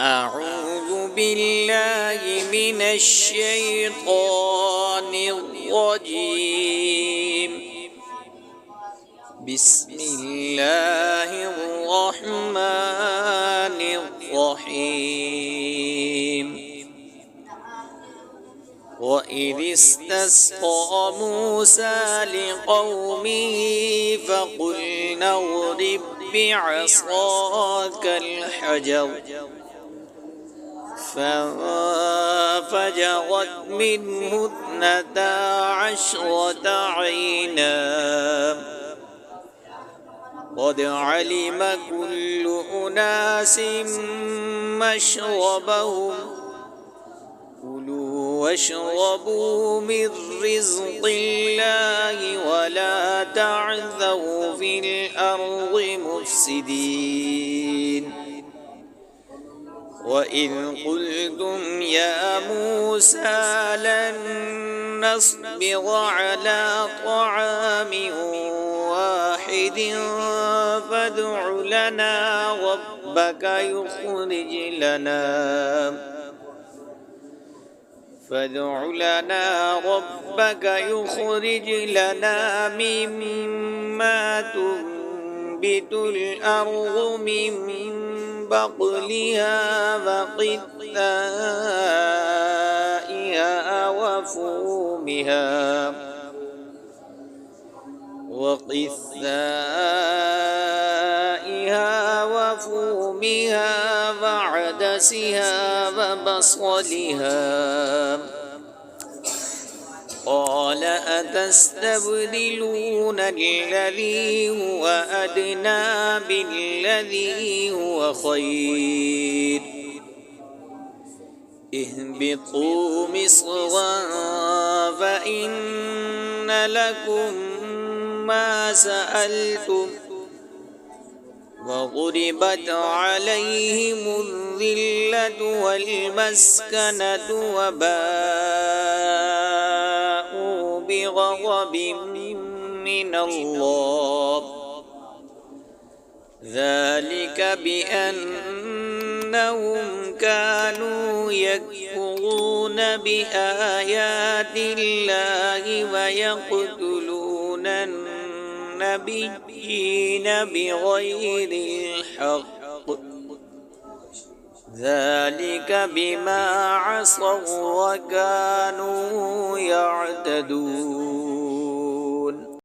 أعوذ بالله من الشيطان الرجيم. بسم الله الرحمن الرحيم. وإذ استسقى موسى لقومه فقلنا اضرب بعصاك الحجر فانفجرت منه 12 عينا قد علم كل أناس مشربهم كلوا واشربوا من رزق الله ولا تعثوا في الأرض مفسدين. وإذ قلتم يا موسى لن نصبر على طعام واحد فادع لنا ربك يخرج لنا مما تنبت الأرض من بقلها وقثائها وفومها وعدسها وبصلها. قال أتستبدلون الذي هو أدنى بالذي هو خير اهبطوا مصرا فإن لكم ما سألتم وضربت عليهم الذلة والمسكنة وباءوا بغضب من الله ذلك بأنهم كانوا يكفرون بآيات الله ويقتلون النبيين بغير الحق ذلك بما عصوا وكانوا يعتدون.